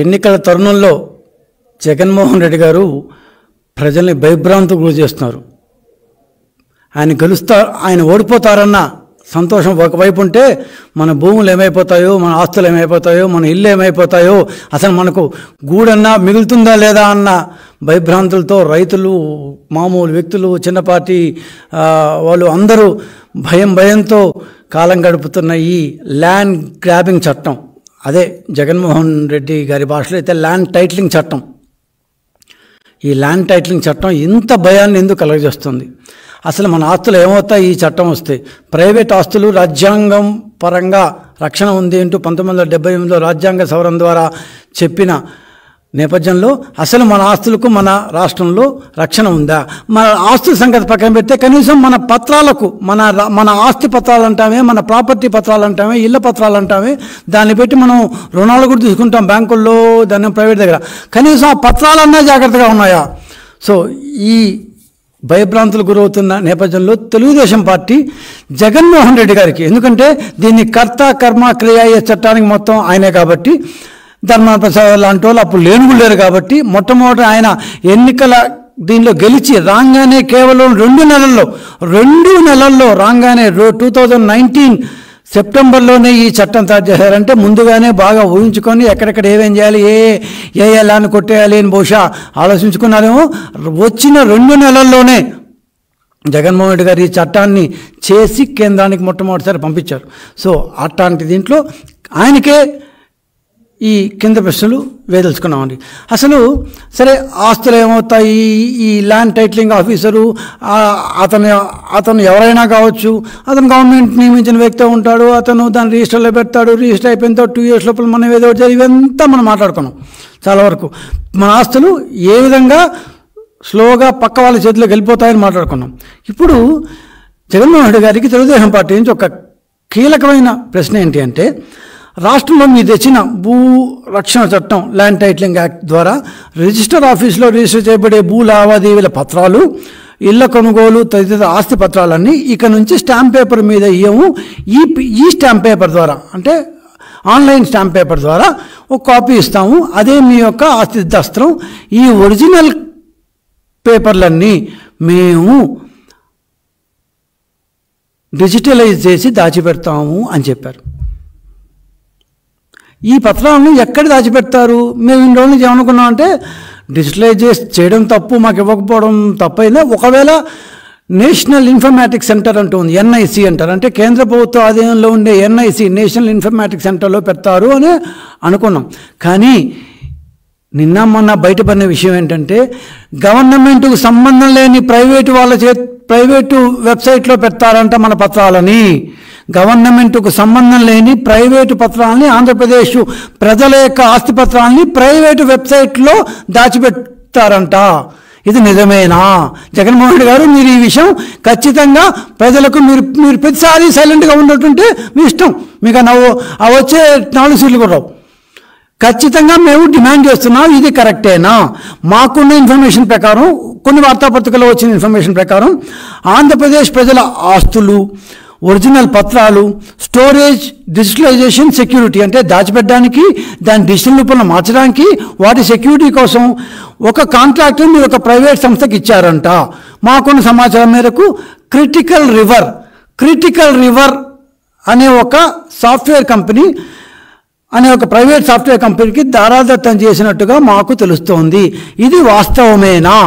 ఎన్నికల తరుణంలో జగన్మోహన్ రెడ్డి గారు ప్రజల్ని భయభ్రాంతులకు గురి చేస్తున్నారు. ఆయన ఓడిపోతారన్న సంతోషం ఒకవైపు ఉంటే, మన భూములు ఏమైపోతాయో, మన ఆస్తులు ఏమైపోతాయో, మన ఇల్లు ఏమైపోతాయో, అసలు మనకు గూడన్నా మిగులుతుందా లేదా అన్న భయభ్రాంతులతో రైతులు, మామూలు వ్యక్తులు, చిన్నపాటి వాళ్ళు అందరూ భయంతో కాలం గడుపుతున్న ఈ ల్యాండ్ గ్రాబింగ్ చట్టం, అదే జగన్మోహన్ రెడ్డి గారి భాషలో అయితే ల్యాండ్ టైటిలింగ్ చట్టం. ఈ ల్యాండ్ టైటిలింగ్ చట్టం ఇంత భయాన్ని ఎందుకు కలగజేస్తుంది? అసలు మన ఆస్తులు ఏమవుతాయి ఈ చట్టం వస్తే? ప్రైవేట్ ఆస్తులు రాజ్యాంగం పరంగా రక్షణ ఉంది అంటూ 1978లో రాజ్యాంగ సవరణ ద్వారా చెప్పిన నేపథ్యంలో అసలు మన ఆస్తులకు మన రాష్ట్రంలో రక్షణ ఉందా? మన ఆస్తుల సంగతి పక్కన పెడితే కనీసం మన పత్రాలకు, మన ఆస్తి పత్రాలు అంటామే, మన ప్రాపర్టీ పత్రాలు అంటామే, ఇళ్ల పత్రాలు అంటామే, దాన్ని పెట్టి మనం రుణాలు కూడా తీసుకుంటాం బ్యాంకుల్లో, దాన్ని ప్రైవేట్ దగ్గర. కనీసం ఆ పత్రాలన్నా జాగ్రత్తగా ఉన్నాయా? సో ఈ భయభ్రాంతులు గురవుతున్న నేపథ్యంలో తెలుగుదేశం పార్టీ జగన్మోహన్ రెడ్డి గారికి, ఎందుకంటే దీన్ని కర్త కర్మ క్రియ అయ్యే చట్టానికి మొత్తం ఆయనే కాబట్టి, ధర్మప్రసాద్ లాంటి వాళ్ళు అప్పుడు లేరు కాబట్టి, మొట్టమొదటి ఆయన ఎన్నికల దీనిలో గెలిచి రాగానే కేవలం 2 నెలల్లో రాగానే 2019 సెప్టెంబర్లోనే ఈ చట్టం తయారు చేశారంటే ముందుగానే బాగా ఊహించుకొని ఎక్కడెక్కడ ఏమేం చేయాలి, ఏ ల్యాండ్ కొట్టేయాలి అని బహుశా ఆలోచించుకున్నారేమో. వచ్చిన 2 నెలల్లోనే జగన్మోహన్ రెడ్డి గారు ఈ చట్టాన్ని చేసి కేంద్రానికి మొట్టమొదటిసారి పంపించారు. సో అట్లాంటి దీంట్లో ఆయనకే ఈ కింద ప్రశ్నలు వేదలుచుకున్నామండి. అసలు సరే, ఆస్తులు ఏమవుతాయి? ఈ ల్యాండ్ టైటిలింగ్ ఆఫీసరు అతను ఎవరైనా కావచ్చు, అతను గవర్నమెంట్ నియమించిన వ్యక్తి ఉంటాడు, అతను దాన్ని రిజిస్టర్లో పెడతాడు, రిజిస్టర్ అయిపోయిన తర్వాత 2 years లోపల మనం ఏదో ఇవంతా మనం మాట్లాడుకున్నాం. చాలా వరకు మన ఆస్తులు ఏ విధంగా స్లోగా పక్క వాళ్ళ చేతిలోకి వెళ్ళిపోతాయని మాట్లాడుకున్నాం. ఇప్పుడు జగన్మోహన్ రెడ్డి గారికి తెలుగుదేశం పార్టీ నుంచి ఒక కీలకమైన ప్రశ్న ఏంటి అంటే, రాష్ట్రంలో మీరు తెచ్చిన భూ రక్షణ చట్టం ల్యాండ్ టైటిలింగ్ యాక్ట్ ద్వారా రిజిస్టర్ ఆఫీసులో రిజిస్టర్ చేయబడే భూ లావాదేవీల పత్రాలు, ఇళ్ల కొనుగోలు తదితర ఆస్తి పత్రాలన్నీ ఇక నుంచి స్టాంప్ పేపర్ మీద ఇయ్యము, ఈ స్టాంప్ పేపర్ ద్వారా, అంటే ఆన్లైన్ స్టాంప్ పేపర్ ద్వారా ఒక కాపీ ఇస్తాము, అదే మీ యొక్క ఆస్తి దస్త్రం. ఈ ఒరిజినల్ పేపర్లన్నీ మేము డిజిటలైజ్ చేసి దాచిపెడతాము అని చెప్పారు. ఈ పత్రాలను ఎక్కడ దాచిపెడతారు? మేము ఇన్ని రోజుల నుంచి ఏమనుకున్నాం అంటే, డిజిటలైజ్ చేయడం తప్పు, మాకు ఇవ్వకపోవడం తప్పైనా, ఒకవేళ నేషనల్ ఇన్ఫర్మాటిక్స్ సెంటర్ అంటూ ఉంది, NIC అంటారు, అంటే కేంద్ర ప్రభుత్వ ఆధీనంలో ఉండే NIC నేషనల్ ఇన్ఫర్మాటిక్స్ సెంటర్లో పెడతారు అని అనుకున్నాం. కానీ నిన్న మొన్న బయటపడిన విషయం ఏంటంటే, గవర్నమెంట్కు సంబంధం లేని ప్రైవేటు వెబ్సైట్లో పెడతారంట మన పత్రాలని. గవర్నమెంట్కు సంబంధం లేని ప్రైవేటు పత్రాలని, ఆంధ్రప్రదేశ్ ప్రజల యొక్క ఆస్తి పత్రాలని ప్రైవేటు వెబ్సైట్లో దాచిపెడతారంట. ఇది నిజమేనా? జగన్మోహన్ రెడ్డి గారు, మీరు ఈ విషయం ఖచ్చితంగా ప్రజలకు మీరు ప్రతిసారి సైలెంట్గా ఉన్నట్టుంటే మీ ఇష్టం, మీకు వచ్చే 4 సీట్లు కూడా రావు. ఖచ్చితంగా మేము డిమాండ్ చేస్తున్నాం, ఇది కరెక్టేనా? మాకున్న ఇన్ఫర్మేషన్ ప్రకారం, కొన్ని వార్తాపత్రికల్లో వచ్చిన ఇన్ఫర్మేషన్ ప్రకారం, ఆంధ్రప్రదేశ్ ప్రజల ఆస్తులు, ఒరిజినల్ పత్రాలు, స్టోరేజ్, డిజిటలైజేషన్, సెక్యూరిటీ, అంటే దాచిపెట్టడానికి, దాన్ని డిజిటల్ రూపంలో మార్చడానికి, వాటి సెక్యూరిటీ కోసం ఒక కాంట్రాక్టర్ మీరు ఒక ప్రైవేట్ సంస్థకి ఇచ్చారంట. మాకున్న సమాచారం మేరకు క్రిటికల్ రివర్ అనే ఒక సాఫ్ట్వేర్ కంపెనీ, అనే ఒక ప్రైవేట్ సాఫ్ట్వేర్ కంపెనీకి దారాదత్తం చేసినట్టుగా మాకు తెలుస్తోంది. ఇది వాస్తవమేనా?